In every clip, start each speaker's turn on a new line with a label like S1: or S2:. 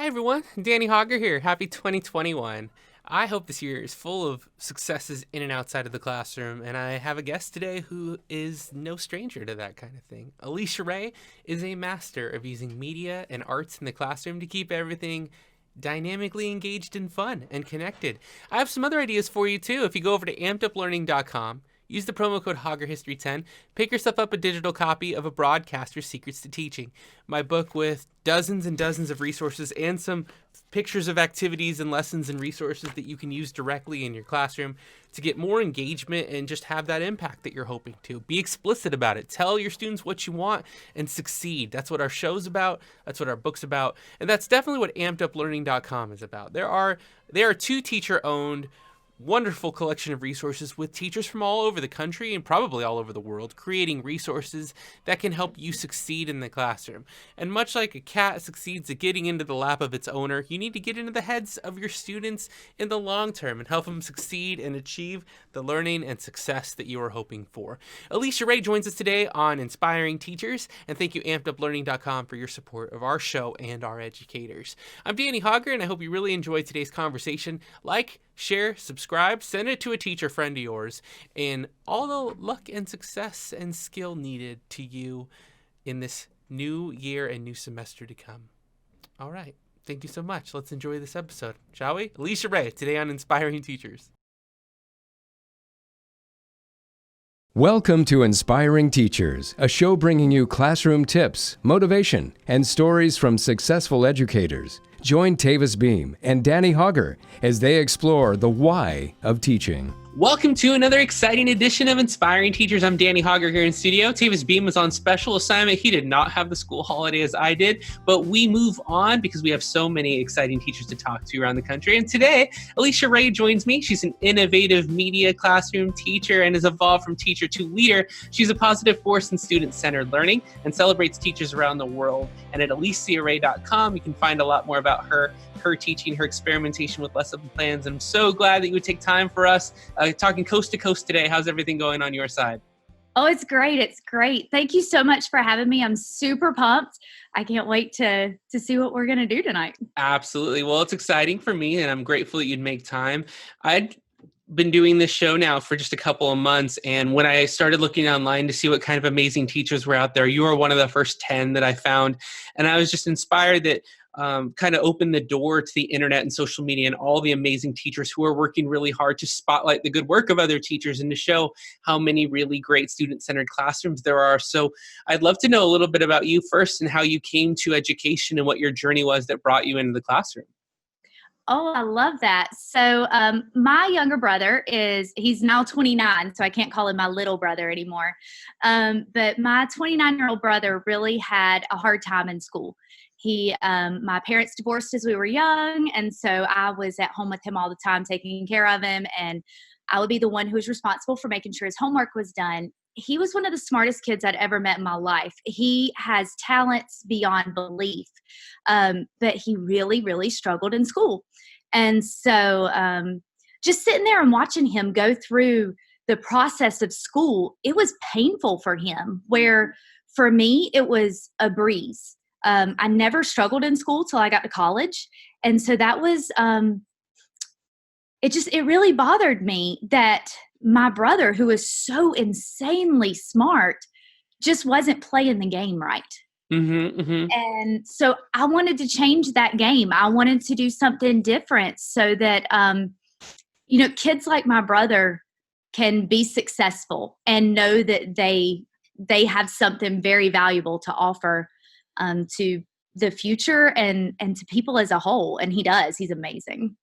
S1: everyone, Danny Hogger here. Happy 2021. I hope this year is full of successes in and outside of the classroom, and I have a guest today who is no stranger to that kind of thing. Alicia Ray is a master of using media and arts in the classroom to keep everything dynamically engaged and fun and connected. I have some other ideas for you too. If you go over to ampeduplearning.com, use the promo code HoggerHistory10, pick yourself up a digital copy of A Broadcaster's Secrets to Teaching, my book with dozens and dozens of resources and some pictures of activities and lessons and resources that you can use directly in your classroom to get more engagement and just have that impact that you're hoping to. Be explicit about it. Tell your students what you want and succeed. That's what our show's about. That's what our book's about. And that's definitely what ampeduplearning.com is about. There are two teacher-owned wonderful collection of resources with teachers from all over the country and probably all over the world creating resources that can help you succeed in the classroom. And much like a cat succeeds at getting into the lap of its owner, you need to get into the heads of your students in the long term and help them succeed and achieve the learning and success that you are hoping for. Alicia Ray joins us today on Inspiring Teachers, and thank you ampeduplearning.com for your support of our show and our educators. I'm Danny Hogger, and I hope you really enjoyed today's conversation. Like, share, subscribe, send it to a teacher friend of yours, and all the luck and success and skill needed to you in this new year and new semester to come. All right. Thank you so much. Let's enjoy this episode, shall we? Alicia Ray, today on Inspiring Teachers.
S2: Welcome to Inspiring Teachers, a show bringing you classroom tips, motivation, and stories from successful educators. Join Tavis Beam and Danny Hogger as they explore the why of teaching.
S1: Welcome to another exciting edition of Inspiring Teachers. I'm Danny Hogger here in studio. Tavis Beam was on special assignment. He did not have the school holiday as I did, but we move on because we have so many exciting teachers to talk to around the country. And today, Alicia Ray joins me. She's an innovative media classroom teacher and has evolved from teacher to leader. She's a positive force in student-centered learning and celebrates teachers around the world. And at aliciaray.com, you can find a lot more about her teaching, her experimentation with lesson plans. And I'm so glad that you would take time for us talking coast to coast today. How's everything going on your side?
S3: Oh, it's great. It's great. Thank you so much for having me. I'm super pumped. I can't wait to see what we're going to do tonight.
S1: Absolutely. Well, it's exciting for me, and I'm grateful that you'd make time. I'd been doing this show now for just a couple of months, and when I started looking online to see what kind of amazing teachers were out there, you were one of the first 10 that I found, and I was just inspired that kind of opened the door to the internet and social media and all the amazing teachers who are working really hard to spotlight the good work of other teachers and to show how many really great student-centered classrooms there are. So I'd love to know a little bit about you first and how you came to education and what your journey was that brought you into the classroom.
S3: Oh, I love that. So my younger brother he's now 29, so I can't call him my little brother anymore. But my 29-year-old brother really had a hard time in school. My parents divorced as we were young, and so I was at home with him all the time, taking care of him, and I would be the one who was responsible for making sure his homework was done. He was one of the smartest kids I'd ever met in my life. He has talents beyond belief, but he really, really struggled in school. And so just sitting there and watching him go through the process of school, it was painful for him, where for me, it was a breeze. I never struggled in school till I got to college. And so that was, it really bothered me that my brother, who is so insanely smart, just wasn't playing the game right.
S1: Mm-hmm, mm-hmm.
S3: And so I wanted to change that game. I wanted to do something different so that, kids like my brother can be successful and know that they have something very valuable to offer to the future and to people as a whole. And he does. He's amazing.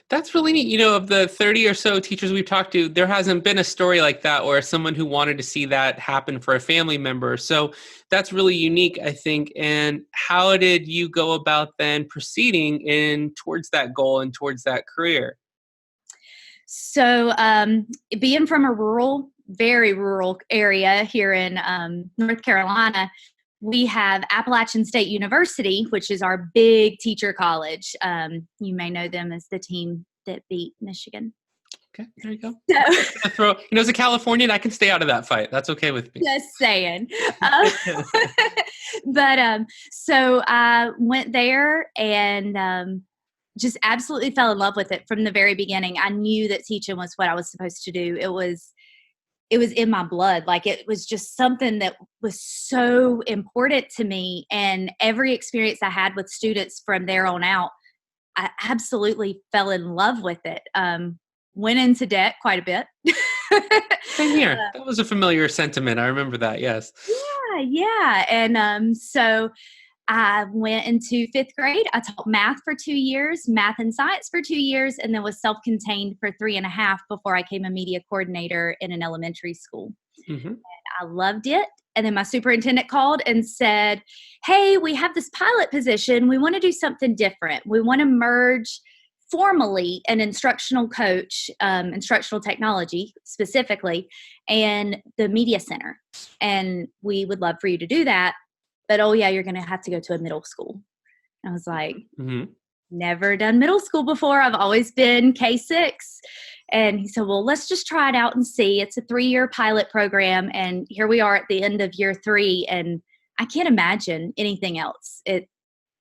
S1: That's really neat. Of the 30 or so teachers we've talked to, there hasn't been a story like that or someone who wanted to see that happen for a family member. So that's really unique, I think. And how did you go about then proceeding towards that goal and towards that career?
S3: So being from a very rural area here in North Carolina, we have Appalachian State University, which is our big teacher college. You may know them as the team that beat Michigan.
S1: Okay, there you go.
S3: So,
S1: As a Californian, I can stay out of that fight. That's okay with me.
S3: just saying. Uh, so I went there and just absolutely fell in love with it from the very beginning. I knew that teaching was what I was supposed to do. It was in my blood. Like, it was just something that was so important to me. And every experience I had with students from there on out, I absolutely fell in love with it. Went into debt quite a bit.
S1: Same here. That was a familiar sentiment. I remember that. Yes.
S3: Yeah. And so I went into fifth grade. I taught math for 2 years, math and science for 2 years, and then was self-contained for 3.5 before I became a media coordinator in an elementary school.
S1: Mm-hmm.
S3: I loved it. And then my superintendent called and said, hey, we have this pilot position. We want to do something different. We want to merge formally an instructional coach, instructional technology specifically, and the media center. And we would love for you to do that. But, oh, yeah, you're going to have to go to a middle school. I was like, never done middle school before. I've always been K-6. And he said, well, let's just try it out and see. It's a 3-year pilot program. And here we are at the end of year 3. And I can't imagine anything else. It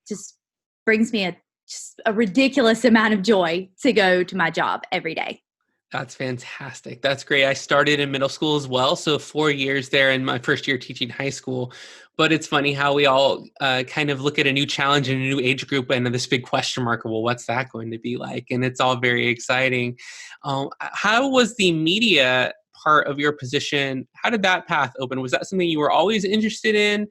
S3: just brings me just a ridiculous amount of joy to go to my job every day.
S1: That's fantastic. That's great. I started in middle school as well. So 4 years there in my first year teaching high school. But it's funny how we all kind of look at a new challenge in a new age group and this big question mark, well, what's that going to be like? And it's all very exciting. How was the media part of your position? How did that path open? Was that something you were always interested in?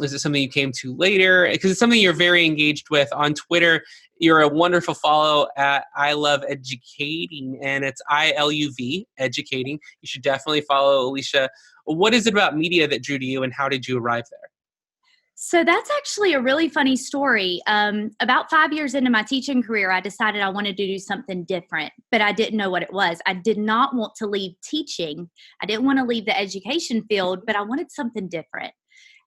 S1: Is it something you came to later? Because it's something you're very engaged with on Twitter. You're a wonderful follow at I Love Educating, and it's ILUV, educating. You should definitely follow Alicia. What is it about media that drew to you, and how did you arrive there?
S3: So that's actually a really funny story. About 5 years into my teaching career, I decided I wanted to do something different, but I didn't know what it was. I did not want to leave teaching. I didn't want to leave the education field, but I wanted something different.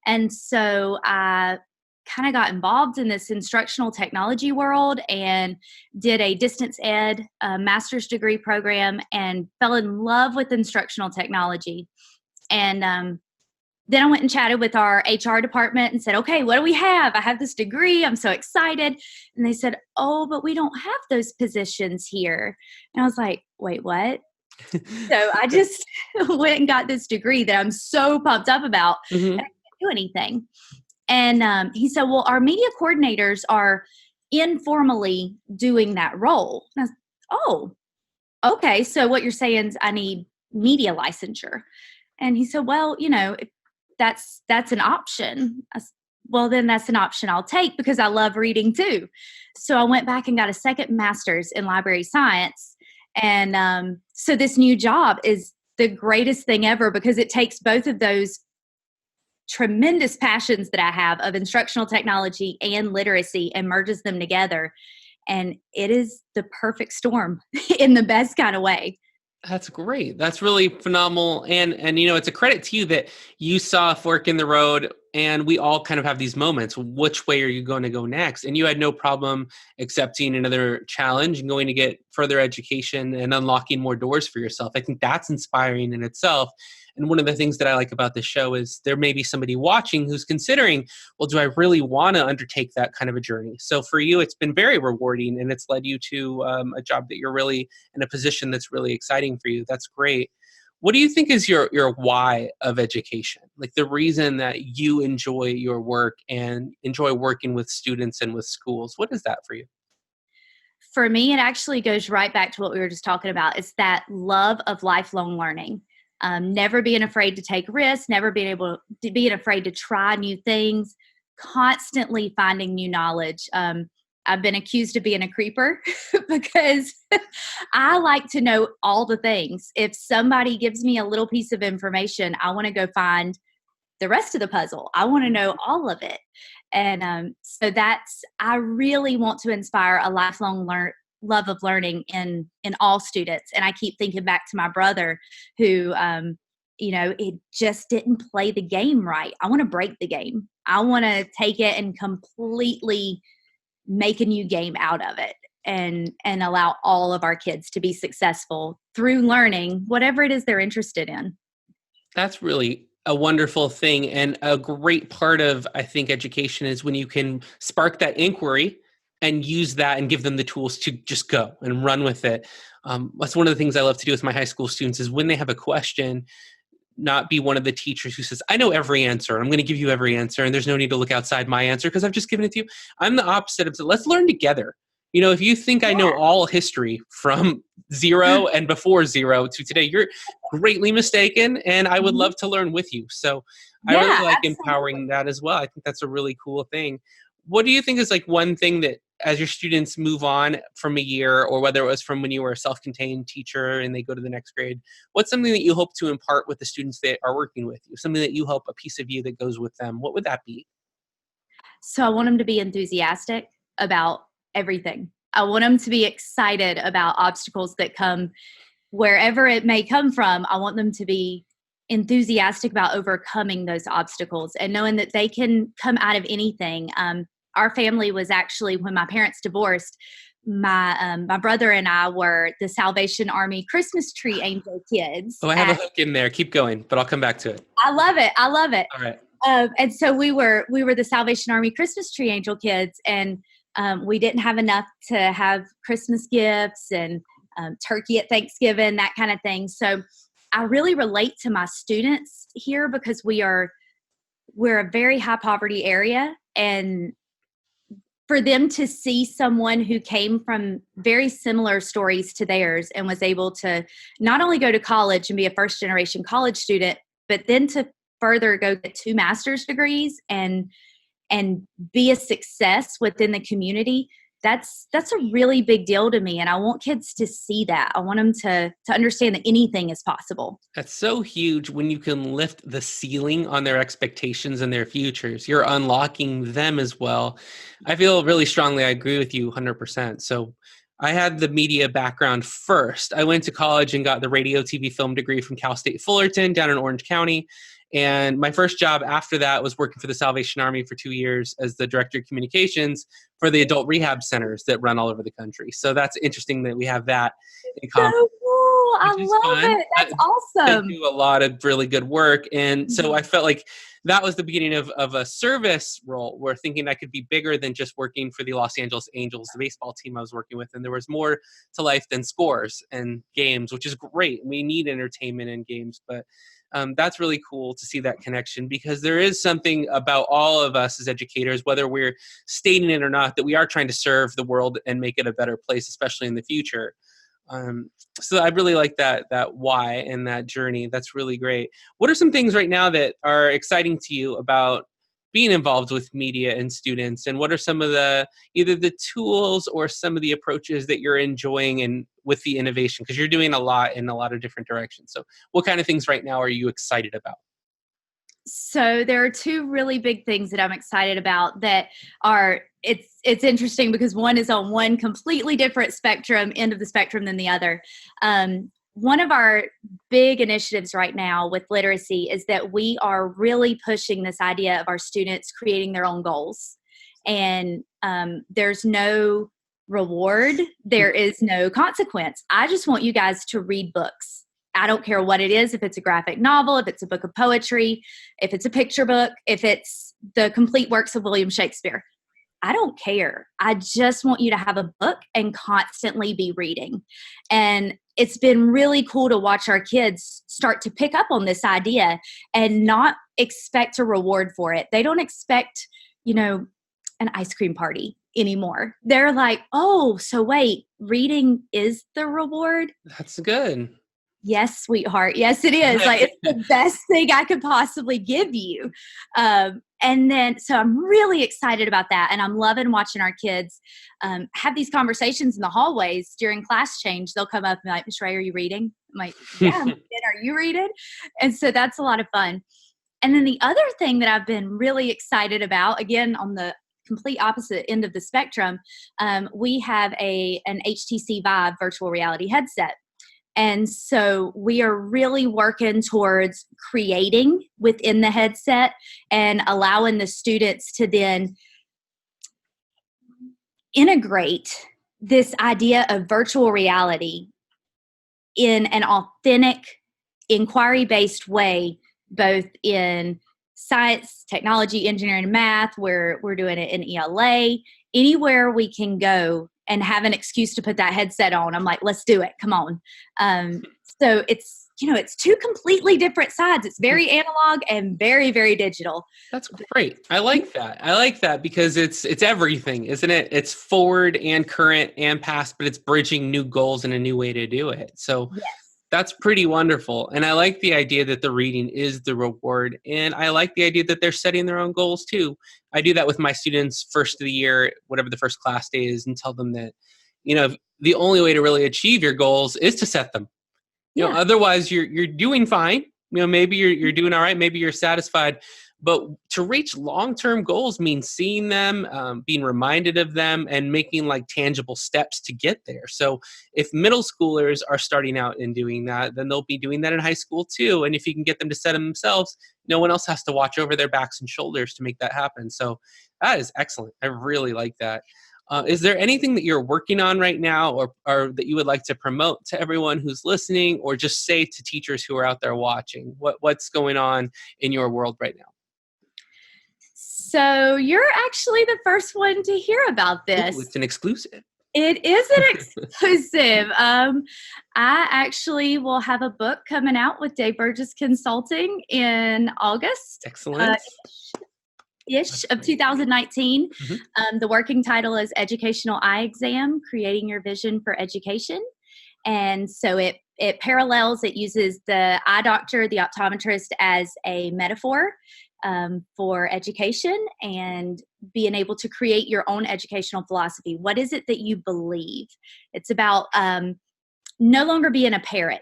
S3: And so I kind of got involved in this instructional technology world and did a distance ed master's degree program and fell in love with instructional technology. And then I went and chatted with our HR department and said, okay, what do we have? I have this degree. I'm so excited. And they said, oh, but we don't have those positions here. And I was like, wait, what? So I just went and got this degree that I'm so pumped up about. And I can't do anything. And he said, well, our media coordinators are informally doing that role. And I was, oh, okay. So what you're saying is I need media licensure. And he said, well, if that's an option. I said, well, then that's an option I'll take because I love reading too. So I went back and got a second master's in library science. And so this new job is the greatest thing ever because it takes both of those tremendous passions that I have of instructional technology and literacy and merges them together. And it is the perfect storm in the best kind of way.
S1: That's great. That's really phenomenal. And it's a credit to you that you saw a fork in the road, and we all kind of have these moments. Which way are you going to go next? And you had no problem accepting another challenge and going to get further education and unlocking more doors for yourself. I think that's inspiring in itself. And one of the things that I like about this show is there may be somebody watching who's considering, well, do I really want to undertake that kind of a journey? So for you, it's been very rewarding, and it's led you to a job that you're really in a position that's really exciting for you. That's great. What do you think is your why of education? Like the reason that you enjoy your work and enjoy working with students and with schools? What is that for you?
S3: For me, it actually goes right back to what we were just talking about. It's that love of lifelong learning. Never being afraid to take risks, never being afraid to try new things, constantly finding new knowledge. I've been accused of being a creeper because I like to know all the things. If somebody gives me a little piece of information, I want to go find the rest of the puzzle. I want to know all of it. And so I really want to inspire a lifelong love of learning in all students. And I keep thinking back to my brother who, it just didn't play the game right. I want to break the game. I want to take it and completely make a new game out of it. and allow all of our kids to be successful through learning whatever it is they're interested in.
S1: That's really a wonderful thing. And a great part of, I think, education is when you can spark that inquiry and use that and give them the tools to just go and run with it. That's one of the things I love to do with my high school students is when they have a question, not be one of the teachers who says, I know every answer. I'm going to give you every answer. And there's no need to look outside my answer because I've just given it to you. I'm the opposite of, let's learn together. If you think I know all history from zero and before zero to today, you're greatly mistaken. And I would love to learn with you. So I really like empowering that as well. I think that's a really cool thing. What do you think is like one thing that as your students move on from a year, or whether it was from when you were a self-contained teacher and they go to the next grade, what's something that you hope to impart with the students that are working with you? Something that you hope, a piece of you that goes with them. What would that be?
S3: So I want them to be enthusiastic about everything. I want them to be excited about obstacles that come wherever it may come from. I want them to be enthusiastic about overcoming those obstacles and knowing that they can come out of anything. Our family was actually, when my parents divorced, my brother and I were the Salvation Army Christmas tree angel kids.
S1: Oh, I have a hook in there. Keep going, but I'll come back to it.
S3: I love it.
S1: All right.
S3: And so we were the Salvation Army Christmas tree angel kids, and we didn't have enough to have Christmas gifts and turkey at Thanksgiving, that kind of thing. So I really relate to my students here because we're a very high poverty area, and for them to see someone who came from very similar stories to theirs and was able to not only go to college and be a first generation college student, but then to further go get 2 master's degrees and be a success within the community, that's a really big deal to me. And I want kids to see that. I want them to understand that anything is possible. That's
S1: so huge when you can lift the ceiling on their expectations and their futures. You're unlocking them as well. I feel really strongly, I agree with you 100%. So I had the media background first. I went to college and got the radio, TV, film degree from Cal State Fullerton down in Orange County. And my first job after that was working for the Salvation Army for 2 years as the director of communications for the adult rehab centers that run all over the country. So that's interesting that we have that in common.
S3: So cool. I love it. That's awesome.
S1: They do a lot of really good work. And so I felt like that was the beginning of a service role where thinking I could be bigger than just working for the Los Angeles Angels, the baseball team I was working with. And there was more to life than scores and games, which is great. We need entertainment and games, but that's really cool to see that connection, because there is something about all of us as educators, whether we're stating it or not, that we are trying to serve the world and make it a better place, especially in the future. So I really like that why and that journey. That's really great. What are some things right now that are exciting to you about being involved with media and students? And what are some of either the tools or some of the approaches that you're enjoying and with the innovation? Because you're doing a lot in a lot of different directions. So what kind of things right now are you excited about?
S3: So there are 2 really big things that I'm excited about that are, it's interesting because one is on one completely different end of the spectrum than the other. One of our big initiatives right now with literacy is that we are really pushing this idea of our students creating their own goals. And there's no reward. There is no consequence. I just want you guys to read books. I don't care what it is, if it's a graphic novel, if it's a book of poetry, if it's a picture book, if it's the complete works of William Shakespeare. I don't care. I just want you to have a book and constantly be reading. And it's been really cool to watch our kids start to pick up on this idea and not expect a reward for it. They don't expect, an ice cream party anymore. They're like, oh, so wait, reading is the reward?
S1: That's good.
S3: Yes, sweetheart. Yes, it is. Like, it's the best thing I could possibly give you. And then, so I'm really excited about that. And I'm loving watching our kids have these conversations in the hallways during class change. They'll come up and be like, Ms. Ray, are you reading? I'm like, yeah, I'm reading. Are you reading? And so that's a lot of fun. And then the other thing that I've been really excited about, again, on the complete opposite end of the spectrum, we have an HTC Vive virtual reality headset. And so we are really working towards creating within the headset and allowing the students to then integrate this idea of virtual reality in an authentic, inquiry-based way, both in science, technology, engineering, and math. We're doing it in ELA. Anywhere we can go and have an excuse to put that headset on, I'm like, let's do it. Come on. So it's two completely different sides. It's very analog and very, very digital.
S1: That's great. I like that. I like that because it's everything, isn't it? It's forward and current and past, but it's bridging new goals and a new way to do it. So
S3: Yes.
S1: That's pretty wonderful. And I like the idea that the reading is the reward. And I like the idea that they're setting their own goals too. I do that with my students first of the year, whatever the first class day is, and tell them that, the only way to really achieve your goals is to set them.
S3: Yeah.
S1: Otherwise you're doing fine. Maybe you're doing all right. Maybe you're satisfied. But to reach long-term goals means seeing them, being reminded of them, and making like tangible steps to get there. So if middle schoolers are starting out and doing that, then they'll be doing that in high school too. And if you can get them to set them themselves, no one else has to watch over their backs and shoulders to make that happen. So that is excellent. I really like that. Is there anything that you're working on right now or that you would like to promote to everyone who's listening, or just say to teachers who are out there watching? What's going on in your world right now?
S3: So you're actually the first one to hear about this.
S1: Ooh, it's an exclusive.
S3: It is an exclusive. I actually will have a book coming out with Dave Burgess Consulting in August.
S1: Excellent.
S3: Ish of 2019.
S1: Mm-hmm.
S3: The working title is Educational Eye Exam, Creating Your Vision for Education. And so it parallels, it uses the eye doctor, the optometrist, as a metaphor for education and being able to create your own educational philosophy. What is it that you believe? It's about no longer being a parrot.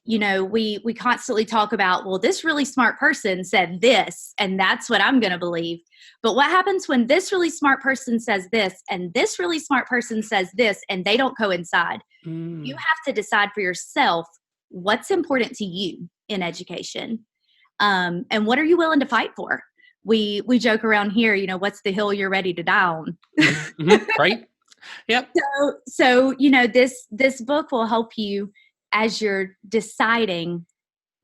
S3: We constantly talk about, well, this really smart person said this, and that's what I'm going to believe. But what happens when this really smart person says this, and this really smart person says this, and they don't coincide? You have to decide for yourself what's important to you in education. And what are you willing to fight for? We joke around here, what's the hill you're ready to die on?
S1: Mm-hmm. Right. Yep.
S3: So this book will help you as you're deciding,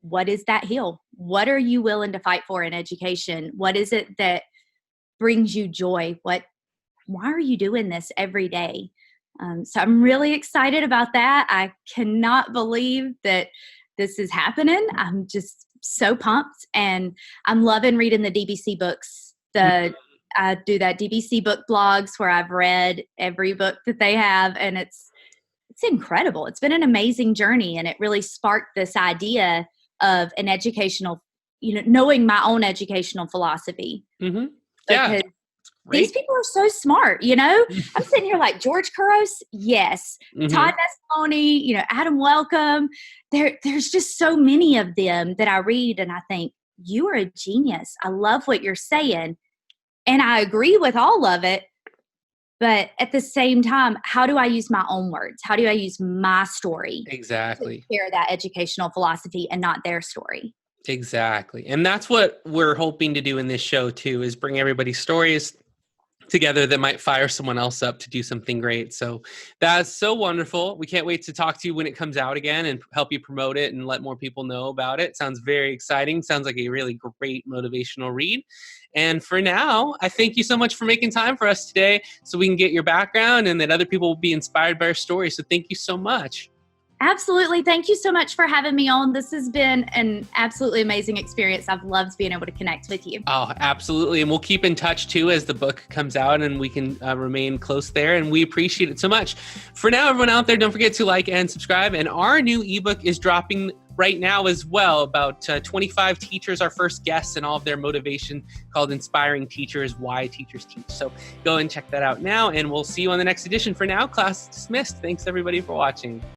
S3: what is that hill? What are you willing to fight for in education? What is it that brings you joy? Why are you doing this every day? So I'm really excited about that. I cannot believe that this is happening. I'm just so pumped, and I'm loving reading the DBC books. I do that DBC book blogs where I've read every book that they have, and it's incredible. It's been an amazing journey, and it really sparked this idea of an educational, knowing my own educational philosophy.
S1: Mm-hmm. Yeah.
S3: These people are so smart, I'm sitting here like George Couros, yes.
S1: Mm-hmm.
S3: Todd Messaloni, Adam Welcome. There's just so many of them that I read and I think, you are a genius. I love what you're saying. And I agree with all of it. But at the same time, how do I use my own words? How do I use my story?
S1: Exactly.
S3: To share that educational philosophy and not their story.
S1: Exactly. And that's what we're hoping to do in this show too, is bring everybody's stories together that might fire someone else up to do something great. So that's so wonderful. We can't wait to talk to you when it comes out again and help you promote it and let more people know about it. Sounds very exciting. Sounds like a really great motivational read. And for now, I thank you so much for making time for us today so we can get your background and that other people will be inspired by our story. So thank you so much.
S3: Absolutely. Thank you so much for having me on. This has been an absolutely amazing experience. I've loved being able to connect with you.
S1: Oh, absolutely. And we'll keep in touch too as the book comes out and we can remain close there. And we appreciate it so much. For now, everyone out there, don't forget to like and subscribe. And our new ebook is dropping right now as well. About 25 teachers, our first guests, and all of their motivation, called Inspiring Teachers, Why Teachers Teach. So go and check that out now. And we'll see you on the next edition. For now, class dismissed. Thanks everybody for watching.